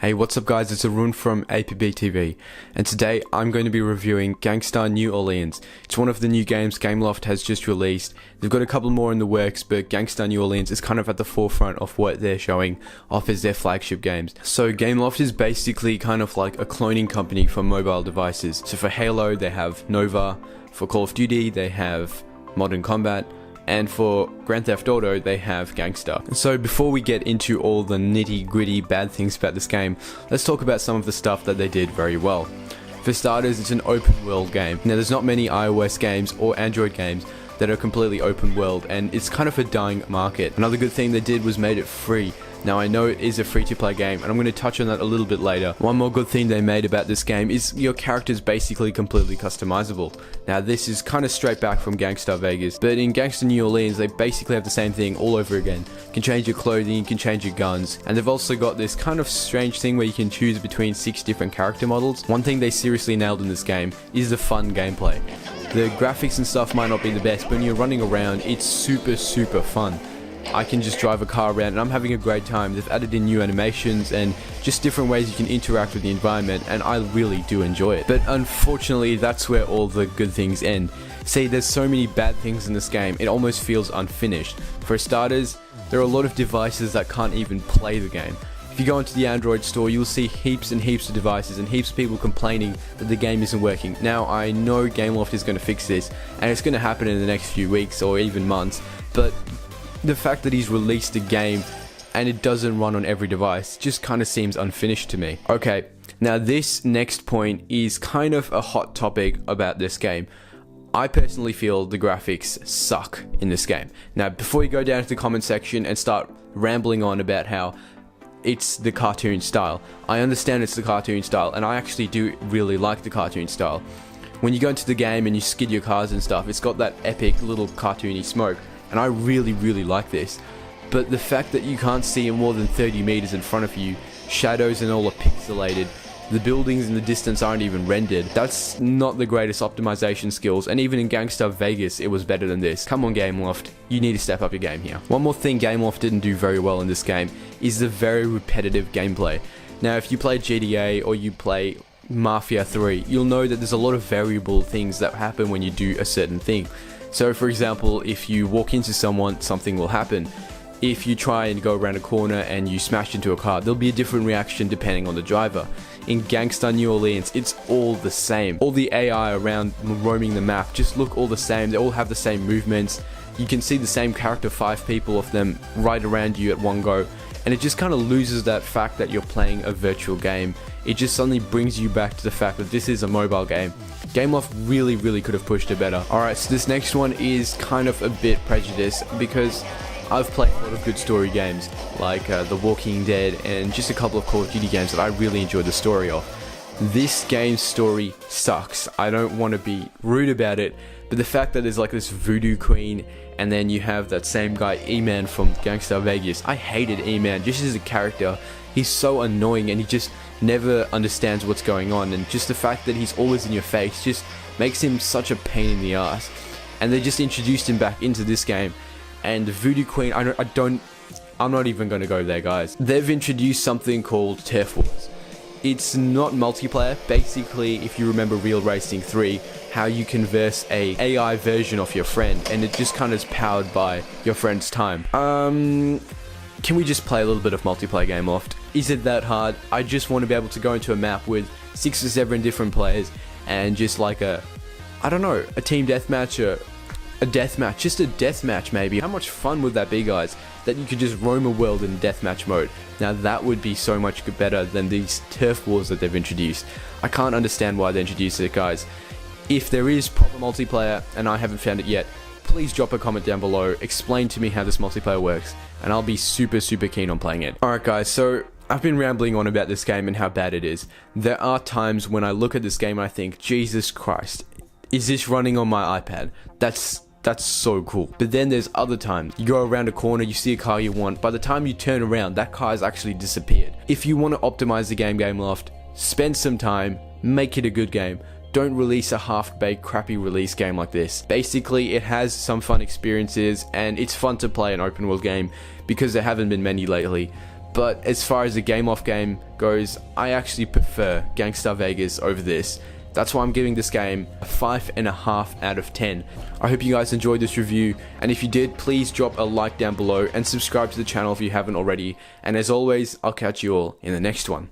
Hey, what's up guys, it's Arun from APB TV, and today I'm going to be reviewing Gangstar New Orleans. It's one of the new games Gameloft has just released. They've got a couple more in the works, but Gangstar New Orleans is kind of at the forefront of what they're showing off as their flagship games. So Gameloft is basically kind of like a cloning company for mobile devices. So for Halo they have Nova, for Call of Duty they have Modern Combat, and for Grand Theft Auto, they have Gangstar. So before we get into all the nitty gritty bad things about this game, let's talk about some of the stuff that they did very well. For starters, it's an open world game. Now there's not many iOS games or Android games that are completely open world, and it's kind of a dying market. Another good thing they did was made it free. Now I know it is a free-to-play game, and I'm going to touch on that a little bit later. One more good thing they made about this game is your character is basically completely customizable. Now this is kind of straight back from Gangstar Vegas, but in Gangstar New Orleans they basically have the same thing all over again. You can change your clothing, you can change your guns, and they've also got this kind of strange thing where you can choose between 6 different character models. One thing they seriously nailed in this game is the fun gameplay. The graphics and stuff might not be the best, but when you're running around, it's super fun. I can just drive a car around and I'm having a great time. They've added in new animations and just different ways you can interact with the environment, and I really do enjoy it. But unfortunately, that's where all the good things end. See, there's so many bad things in this game, it almost feels unfinished. For starters, there are a lot of devices that can't even play the game. If you go into the Android store, you'll see heaps and heaps of devices and heaps of people complaining that the game isn't working. Now, I know Gameloft is going to fix this, and it's going to happen in the next few weeks or even months, but the fact that he's released a game and it doesn't run on every device just kind of seems unfinished to me. Okay, now this next point is kind of a hot topic about this game. I personally feel the graphics suck in this game. Now, before you go down to the comment section and start rambling on about how it's the cartoon style, I understand it's the cartoon style, and I actually do really like the cartoon style. When you go into the game and you skid your cars and stuff, it's got that epic little cartoony smoke, and I really like this. But the fact that you can't see more than 30 meters in front of you, shadows and all are pixelated, the buildings in the distance aren't even rendered, that's not the greatest optimization skills, and even in Gangstar Vegas it was better than this. Come on Gameloft, you need to step up your game here. One more thing Gameloft didn't do very well in this game is the very repetitive gameplay. Now if you play GTA or you play Mafia 3, you'll know that there's a lot of variable things that happen when you do a certain thing. So for example, if you walk into someone, something will happen. If you try and go around a corner and you smash into a car, there'll be a different reaction depending on the driver. In Gangstar New Orleans, it's all the same. All the AI around roaming the map just look all the same. They all have the same movements. You can see the same character, 5 people of them right around you at one go. And it just kind of loses that fact that you're playing a virtual game. It just suddenly brings you back to the fact that this is a mobile game. Gameloft really could have pushed it better. Alright, so this next one is kind of a bit prejudiced because I've played a lot of good story games like The Walking Dead and just a couple of Call of Duty games that I really enjoyed the story of. This game's story sucks. I don't want to be rude about it, but the fact that there's like this voodoo queen and then you have that same guy E-Man from Gangstar Vegas. I hated E-Man just as a character. He's so annoying and he just never understands what's going on, and just the fact that he's always in your face just makes him such a pain in the ass. And they just introduced him back into this game, and the Voodoo Queen, I'm not even going to go there guys. They've introduced something called Turf Wars. It's not multiplayer. Basically, if you remember Real Racing 3, how you converse a AI version of your friend, and it just kind of is powered by your friend's time. Can we just play a little bit of multiplayer Gameloft? Is it that hard? I just want to be able to go into a map with 6 or 7 different players and just like a team deathmatch, a deathmatch, just a deathmatch maybe. How much fun would that be guys? That you could just roam a world in deathmatch mode. Now that would be so much better than these turf wars that they've introduced. I can't understand why they introduced it guys. If there is proper multiplayer and I haven't found it yet, please drop a comment down below, explain to me how this multiplayer works, and I'll be super keen on playing it. Alright guys, so I've been rambling on about this game and how bad it is. There are times when I look at this game and I think, Jesus Christ, is this running on my iPad? That's so cool. But then there's other times, you go around a corner, you see a car you want, by the time you turn around, that car has actually disappeared. If you want to optimize the game, Gameloft, spend some time, make it a good game. Don't release a half-baked crappy release game like this. Basically, it has some fun experiences and it's fun to play an open world game because there haven't been many lately. But as far as the Gameloft game goes, I actually prefer Gangstar Vegas over this. That's why I'm giving this game a 5.5 out of 10. I hope you guys enjoyed this review, and if you did, please drop a like down below and subscribe to the channel if you haven't already. And as always, I'll catch you all in the next one.